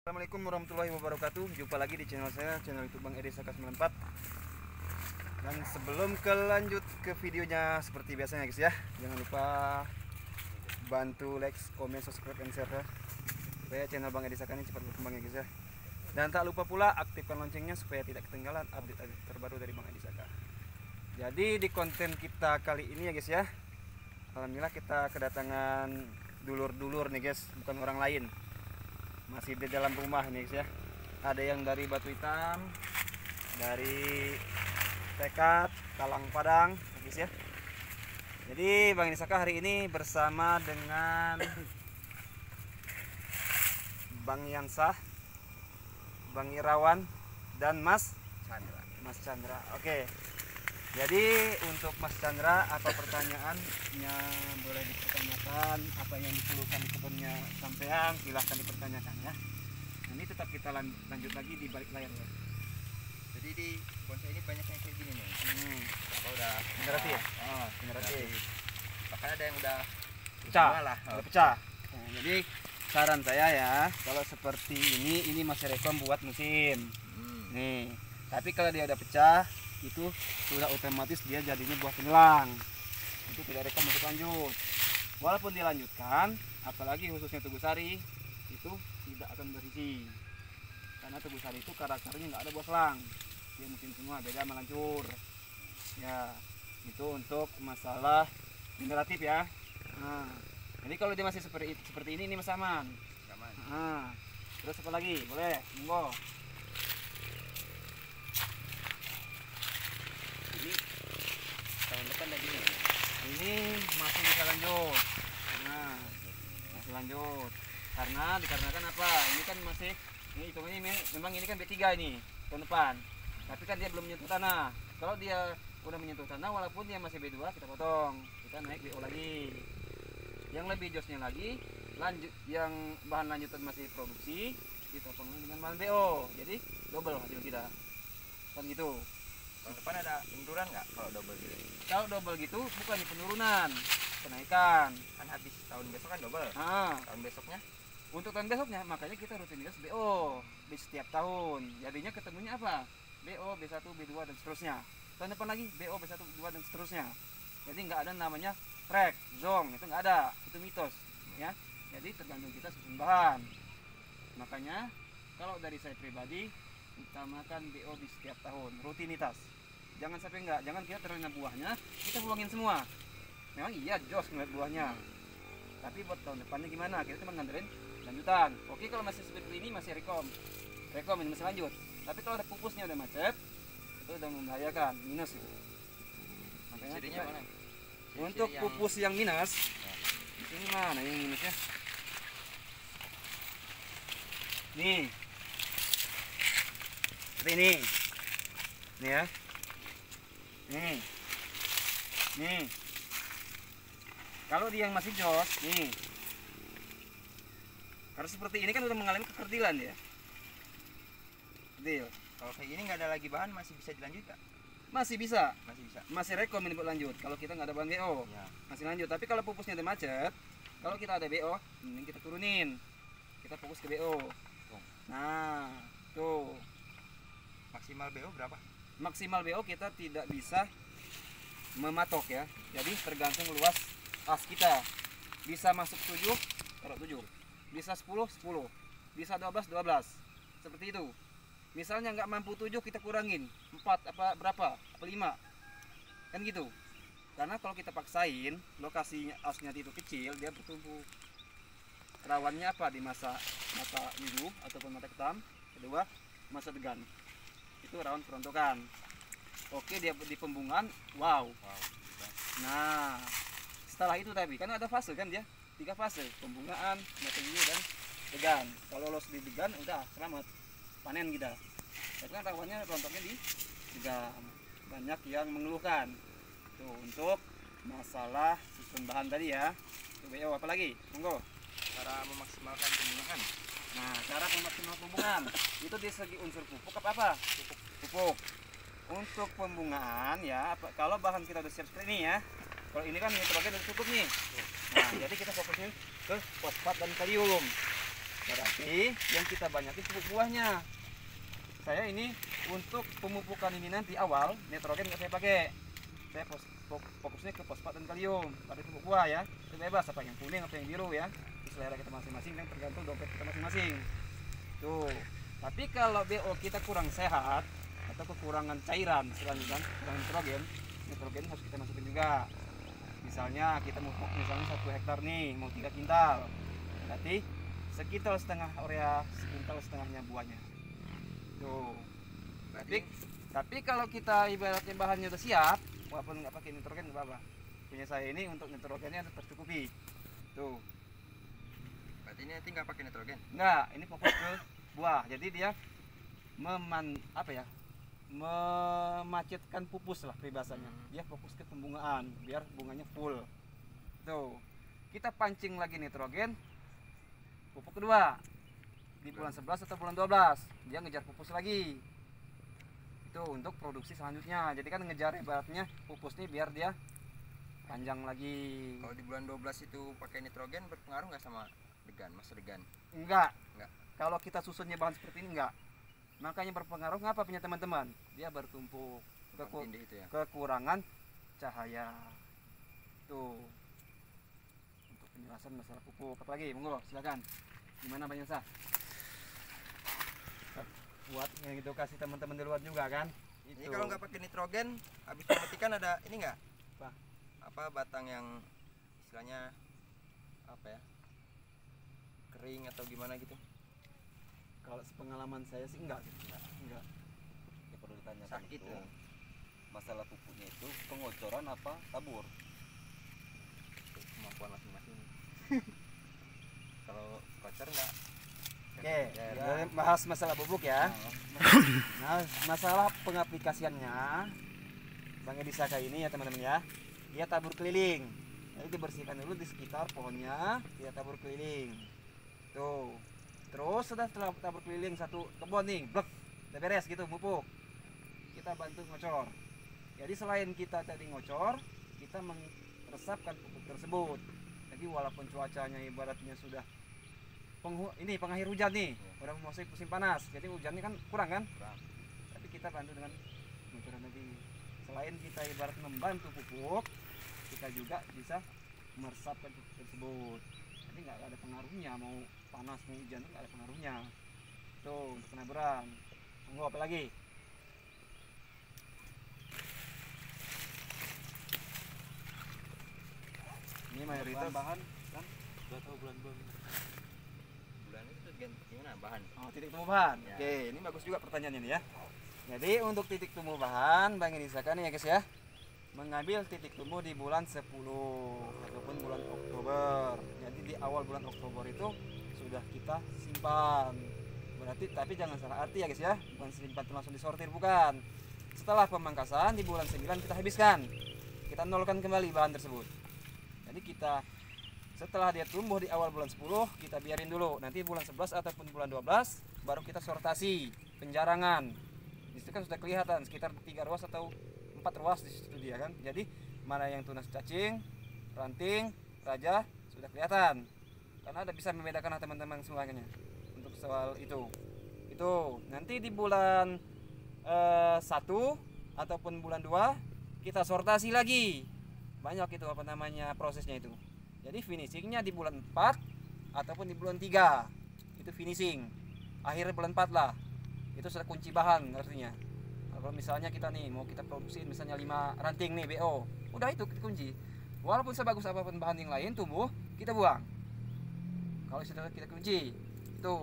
Assalamualaikum warahmatullahi wabarakatuh. Jumpa lagi di channel saya, channel YouTube Bang Edi Saka 94. Dan sebelum lanjut ke videonya, seperti biasanya guys ya, jangan lupa bantu like, comment, subscribe, dan share ya, supaya channel Bang Edi Saka ini cepat berkembang ya guys ya. Dan tak lupa pula aktifkan loncengnya supaya tidak ketinggalan update terbaru dari Bang Edi Saka. Jadi di konten kita kali ini ya guys ya, alhamdulillah kita kedatangan dulur-dulur nih guys, bukan orang lain. Masih di dalam rumah nih guys ya. Ada yang dari Batu Hitam, dari Tekad, Talang Padang guys ya. Jadi Bang Edi Saka hari ini bersama dengan Bang Yansah, Bang Irawan, dan Mas Chandra. Oke. Jadi untuk Mas Chandra, apa pertanyaannya boleh dipertanyakan, apa yang dikeluhkan di kebunnya sampean silahkan dipertanyakan ya. Ini tetap kita lanjut lagi di balik layar ya. Jadi di bonsai ini banyak yang kayak gini nih. Apa udah Generatif ya? Oh, Generatif. Bahkan ada yang udah Pecah. lah. Udah pecah. Nah, jadi saran saya ya, kalau seperti ini masih rekom buat musim. Nih, tapi kalau dia udah pecah itu sudah otomatis dia jadinya buah penilang, itu tidak rekom untuk lanjut. Walaupun dilanjutkan, apalagi khususnya Teguh Sari, itu tidak akan berisi, karena Teguh Sari itu karakternya nggak ada buah selang, dia musim semua, beda sama lancur ya. Itu untuk masalah generatif ya. Nah, jadi kalau dia masih seperti ini masih aman. Nah, terus apa lagi, boleh monggo. Tahun depan lagi nih. Ini masih bisa lanjut. Nah, masih lanjut karena dikarenakan apa, ini kan masih, ini hitungannya memang ini kan B3 ini tahun depan, tapi kan dia belum menyentuh tanah. Kalau dia udah menyentuh tanah, walaupun dia masih B2, kita potong, kita naik BO lagi. Yang lebih josnya lagi, lanjut yang bahan lanjutan masih produksi, kita potong dengan bahan BO, jadi double hasil kita kan gitu. Tahun depan ada penurunan nggak kalau double gitu? Kalau double gitu bukan penurunan, kenaikan. Kan habis tahun besok kan double. Nah, Tahun besoknya untuk tahun besoknya makanya kita rutinitas BO di setiap tahun. Jadinya ketemunya apa? BO, B1, B2 dan seterusnya. Tahun depan lagi BO, B1, B2 dan seterusnya. Jadi nggak ada namanya track, zong, itu nggak ada. Itu mitos ya. Jadi tergantung kita susun bahan. Makanya kalau dari saya pribadi utamakan BO di setiap tahun, rutinitas. Jangan sampai jangan kita terlena buahnya, kita buangin semua. Memang iya jos ngeliat buahnya. Tapi buat tahun depannya gimana? Kita cuma ngandelin lanjutan. Oke, kalau masih seperti ini masih rekom ini masih lanjut. Tapi kalau ada pupusnya udah macet, itu udah membahayakan, minus itu. Makanya cirinya mana? untuk Ciri-ciri pupus yang minus, ini mana yang minusnya? Nih, seperti ini ya. Nih, kalau dia yang masih jos nih, karena seperti ini kan udah mengalami kekerdilan ya. Deal. Kalau kayak gini nggak ada lagi bahan masih bisa dilanjut nggak? Masih bisa, Masih rekom ini buat lanjut. Kalau kita nggak ada bahan BO, Ya. masih lanjut. Tapi kalau pupusnya udah macet, kalau kita ada BO, mending kita turunin, kita fokus ke BO. Nah, tuh Maksimal BO berapa? maksimal BO kita tidak bisa mematok ya. Jadi tergantung luas as kita. Bisa masuk 7, taruh 7. Bisa 10, 10. Bisa 12, 12. Seperti itu. Misalnya nggak mampu 7, kita kurangin 4 apa berapa? Apa 5. Kan gitu. Karena kalau kita paksain, lokasinya asnya itu kecil, dia bertumbuh. Rawannya apa di mata biru ataupun mata hitam. Kedua, masa degan. Itu rawan perontokan. Oke, dia di pembungaan, wow. Nah, setelah itu tapi kan ada fase kan dia, 3 fase, pembungaan, mata biru dan degan. Kalau lolos di degan udah selamat, panen kita. Tapi kan rawannya rontoknya di degan. Banyak yang mengeluhkan. Tuh untuk masalah susun bahan tadi ya. Tuh BO apa lagi? Monggo. Cara memaksimalkan pembungaan. Nah, cara memaksimal pembungaan itu di segi unsur pupuk apa? Pupuk. Untuk pembungaan ya, kalau bahan kita udah siap seperti ini ya. Kalau ini kan nitrogen udah cukup nih. Nah, jadi kita fokusnya ke fosfat dan kalium. Berarti yang kita banyakin pupuk buahnya. Saya ini untuk pemupukan ini nanti awal nitrogen nggak saya pakai. Saya fokusnya ke fosfat dan kalium pada pupuk buah ya. Itu bebas apa yang kuning apa yang biru ya. Itu selera kita masing-masing dan tergantung dompet kita masing-masing. Tuh. Tapi kalau BO kita kurang sehat atau kekurangan cairan, misalnya kan kurang nitrogen harus kita masukin juga. Misalnya kita mupuk misalnya 1 hektar nih mau 3 kintal, berarti sekintal setengah urea, sekintal setengahnya buahnya. Tuh. Tapi kalau kita ibaratnya bahannya udah siap, walaupun nggak pakai nitrogen nggak apa-apa. Punya saya ini untuk nitrogennya tercukupi. Tuh. Berarti ini nanti nggak pakai nitrogen? Nggak, ini fokus ke buah. Jadi dia memacetkan pupus lah peribahasanya. Dia fokus ke pembungaan biar bunganya full. Tuh. Kita pancing lagi nitrogen pupuk kedua di bulan 11 atau bulan 12. Dia ngejar pupus lagi. Itu untuk produksi selanjutnya. Jadi kan ngejar ibaratnya pupus nih biar dia panjang lagi. Kalau di bulan 12 itu pakai nitrogen berpengaruh nggak sama masa degan? Enggak. Kalau kita susunnya bahan seperti ini enggak. Makanya berpengaruh ngapa punya teman-teman? Dia bertumpuk Itu ya? kekurangan cahaya. Tuh. Untuk penjelasan masalah pupuk. Apa lagi? Monggo, silakan. Gimana Bang Yansa? Buat mengedukasi teman-teman di luar juga kan? Ini kalau nggak pakai nitrogen, habis pemetikan ada ini nggak? Apa batang yang istilahnya apa ya? Kering atau gimana gitu? Kalau sepengalaman saya sih enggak. Ya perlu ditanyakan Sakit itu. ya? Masalah pupuknya itu pengocoran apa tabur? Kemampuan masing-masing. Kalau kocar nggak? Oke, bahas masalah pupuk ya. Nah, masalah pengaplikasiannya Bang Edi Saka ini ya teman-teman ya. Dia tabur keliling. Jadi dibersihkan dulu di sekitar pohonnya, dia tabur keliling. Tuh. Terus sudah setelah tabur keliling satu kebun nih, blek, udah beres gitu pupuk. Kita bantu ngocor. Jadi selain kita tadi ngocor, kita meresapkan pupuk tersebut. Jadi walaupun cuacanya ibaratnya sudah pengakhir hujan nih, udah memasuki musim panas, jadi hujannya kan kurang kan? Tapi kita bantu dengan ngocoran tadi. Selain kita ibarat membantu pupuk, kita juga bisa meresapkan pupuk tersebut. Jadi nggak ada pengaruhnya, mau panas mau hujan nggak ada pengaruhnya. Tuh untuk penaburan. Monggo apa lagi? Ini mayoritas bahan kan udah tahu bulan-bulan Itu gimana bahan? Oh, titik temu bahan. Ya. Oke, ini bagus juga pertanyaannya nih ya. Jadi untuk titik tumbuh bahan Bang Edi Saka nih ya guys ya, mengambil titik tumbuh di bulan 10 ataupun bulan Oktober. Jadi di awal bulan Oktober itu sudah kita simpan. Berarti tapi jangan salah arti ya guys ya, bukan simpan langsung disortir, bukan. Setelah pemangkasan di bulan 9 kita habiskan. Kita nolkan kembali bahan tersebut. Jadi kita setelah dia tumbuh di awal bulan 10 kita biarin dulu. Nanti bulan 11 ataupun bulan 12 baru kita sortasi, penjarangan. Di situ kan sudah kelihatan sekitar 3 ruas atau 4 ruas di situ dia kan. Jadi mana yang tunas cacing, ranting, raja sudah kelihatan. Karena ada bisa membedakan teman-teman semuanya untuk soal itu. Itu nanti di bulan 1 ataupun bulan 2 kita sortasi lagi. Banyak itu apa namanya prosesnya itu. Jadi finishingnya di bulan 4 ataupun di bulan 3 itu finishing. Akhir bulan 4 lah. Itu sudah kunci bahan artinya. Kalau misalnya kita nih mau kita produksi misalnya 5 ranting nih BO, udah itu kunci. Walaupun sebagus apapun bahan yang lain tumbuh, kita buang. Kalau sudah kita kunci, itu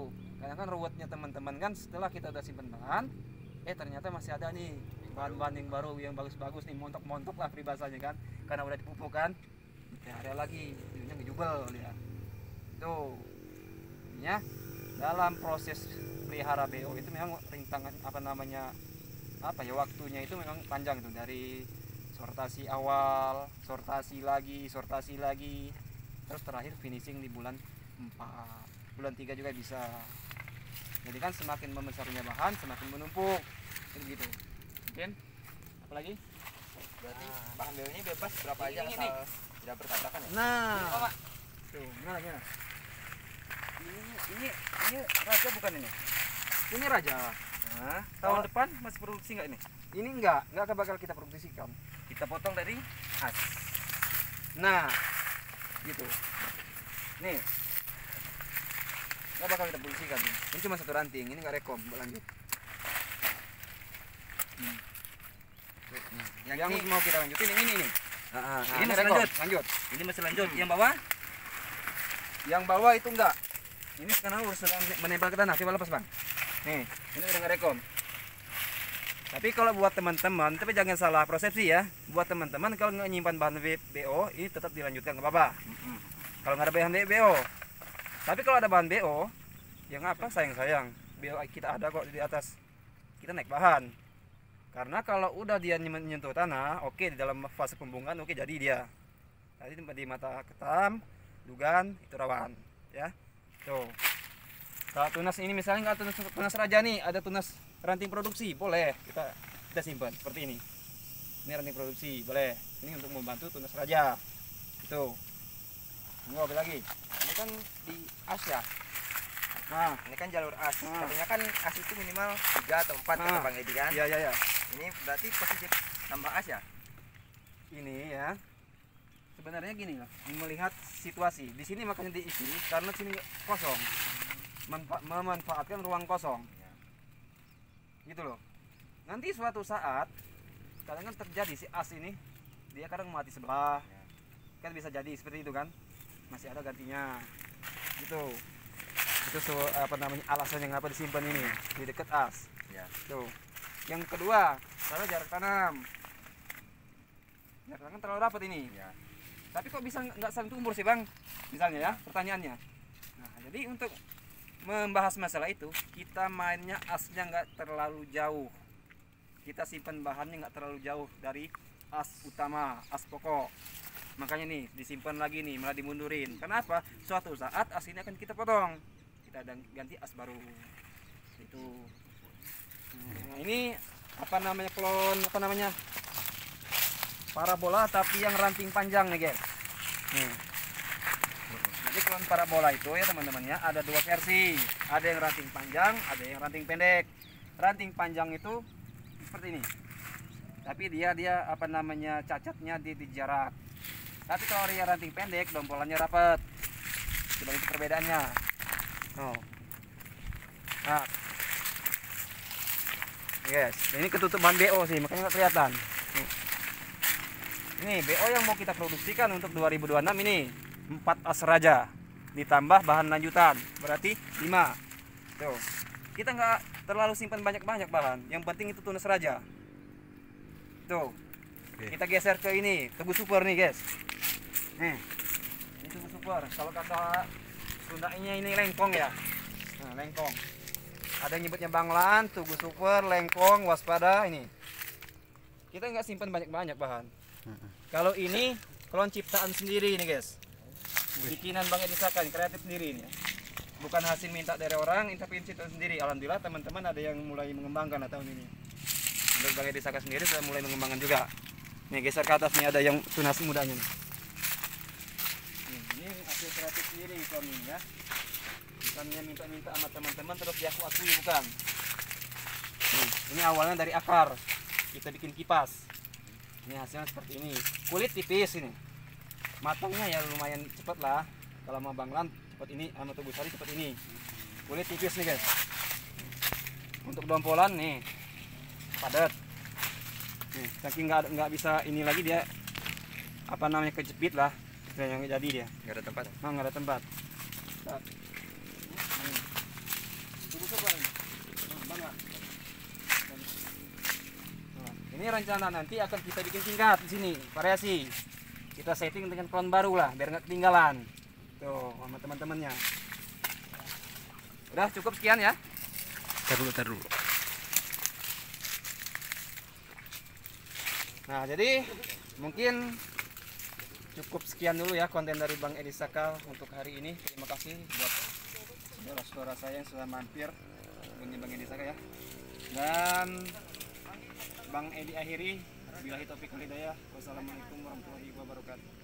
kadang kan ruwetnya teman-teman kan setelah kita udah simpen bahan, ternyata masih ada nih bahan-bahan yang baru yang bagus-bagus nih, montok-montok lah peribahasanya kan, karena udah dipupuk kan. Ya ada lagi, jadinya ngejubel ya. Tuh, ya dalam proses pelihara BO itu memang rintangan waktunya itu memang panjang itu, dari sortasi awal, sortasi lagi, terus terakhir finishing di bulan 4, bulan 3 juga bisa. Jadi kan semakin membesarnya bahan semakin menumpuk, begitu. Mungkin apalagi? Berarti bahan BO ini bebas berapa aja Ini. asal tidak bertabrakan ya? Nah, tuh gimana? Ini raja bukan ini? Ini raja. Nah, tahun depan masih produksi nggak ini? Ini enggak bakal kita produksikan. Kita potong dari as. Nah, gitu. Nih, Enggak bakal kita produksikan. Ini cuma satu ranting, ini enggak rekom, lanjut. Yang ini mau kita lanjutin yang ini nih. Nah, Nah, ini masih rekom. lanjut. Lanjut. Ini masih lanjut. Yang bawah, Yang bawah itu enggak. ini sekarang sudah menempel ke tanah. Coba lepas bang. Nih, ini udah nggak rekom. Tapi kalau buat teman-teman, tapi jangan salah persepsi ya. Buat teman-teman kalau nggak nyimpan bahan BO, ini tetap dilanjutkan nggak apa-apa. Kalau nggak ada bahan BO. Tapi kalau ada bahan BO, yang apa sayang-sayang. BO kita ada kok di atas. Kita naik bahan. Karena kalau udah dia menyentuh tanah, oke di dalam fase pembungkaman oke jadi dia. Tadi di mata ketam, dugan itu rawan, ya. Tuh. Kalau tunas ini misalnya nggak tunas raja nih, ada tunas ranting produksi, boleh kita simpan seperti ini. Ini ranting produksi, boleh. Ini untuk membantu tunas raja. Itu. Nggak lagi. Ini kan di as ya. Nah, Ini kan jalur as. Nah. Katanya kan as itu minimal 3 atau 4 kata Nah. Bang Edi kan. iya. Ini berarti posisi tambah as ya. Ini ya. Sebenarnya gini loh, melihat situasi. Di sini makanya diisi karena sini kosong. Memanfaatkan ruang kosong. Gitu loh. Nanti suatu saat kadang kan terjadi si as ini dia kadang mati sebelah. Kan bisa jadi seperti itu kan. Masih ada gantinya. Gitu. Itu apa namanya alasan yang apa disimpan ini di dekat as. Ya. Tuh. Yang kedua, kalau jarak tanam. Jarak tanam terlalu rapat ini. Ya. Tapi kok bisa nggak saling tumbuh sih bang? Misalnya ya, pertanyaannya. Nah, jadi untuk membahas masalah itu, kita mainnya asnya nggak terlalu jauh. Kita simpan bahannya nggak terlalu jauh dari as utama, as pokok. Makanya nih disimpan lagi nih, malah dimundurin. Kenapa? Suatu saat as ini akan kita potong. Kita ganti as baru. Itu. Nah, ini apa namanya klon? Apa namanya? Parabola tapi yang ranting panjang nih guys. Nih. Jadi klon parabola itu ya teman-teman ya ada dua versi. Ada yang ranting panjang, ada yang ranting pendek. Ranting panjang itu seperti ini. Tapi dia apa namanya cacatnya di jarak. Tapi kalau yang ranting pendek dompolannya rapat. Coba itu perbedaannya. Oh. Nah. Yes, ini ketutup bahan BO sih makanya nggak kelihatan. Ini BO yang mau kita produksikan untuk 2026 ini 4 as raja ditambah bahan lanjutan berarti 5. Tuh. Kita nggak terlalu simpan banyak-banyak bahan. Yang penting itu tunas raja. Tuh. Kita geser ke ini, tebu super nih, guys. Nih. Ini tebu super. Kalau kata Sundanya ini lengkong ya. Nah, lengkong. Ada yang nyebutnya banglan, tugu super, lengkong, waspada ini. Kita nggak simpan banyak-banyak bahan. Kalau ini klon ciptaan sendiri nih guys. Bikinan Bang Edi Saka, kreatif sendiri ini. Bukan hasil minta dari orang, tapi ciptaan sendiri. Alhamdulillah teman-teman ada yang mulai mengembangkan tahun ini. Untuk Bang Edi Saka sendiri sudah mulai mengembangkan juga. Nih geser ke atas nih ada yang tunas mudanya nih. Ini hasil kreatif sendiri klon ini ya. Bukannya minta-minta sama teman-teman terus diakui bukan. Ini awalnya dari akar. Kita bikin kipas. Ini hasilnya seperti ini. Kulit tipis ini. Matangnya ya lumayan cepat lah. Kalau mau banglan cepat ini, sama tubuh sari cepat ini. Kulit tipis nih guys. Untuk dompolan nih padat. Nih, saking nggak bisa ini lagi dia apa namanya kejepit lah. Yang jadi dia. Nggak ada tempat. Nah, nggak ada tempat. Tubuh sebar ini. Banget. Ini rencana nanti akan kita bikin tingkat di sini, variasi. Kita setting dengan klon baru lah, biar nggak ketinggalan. Tuh, sama teman-temannya. Udah cukup sekian ya. Tar dulu. Nah, jadi mungkin cukup sekian dulu ya konten dari Bang Edi Saka untuk hari ini. Terima kasih buat saudara-saudara saya yang sudah mampir dengan Bang Edi Saka ya. Dan Bang Edi akhiri, billahi taufiq wal hidayah. Wassalamualaikum warahmatullahi wabarakatuh.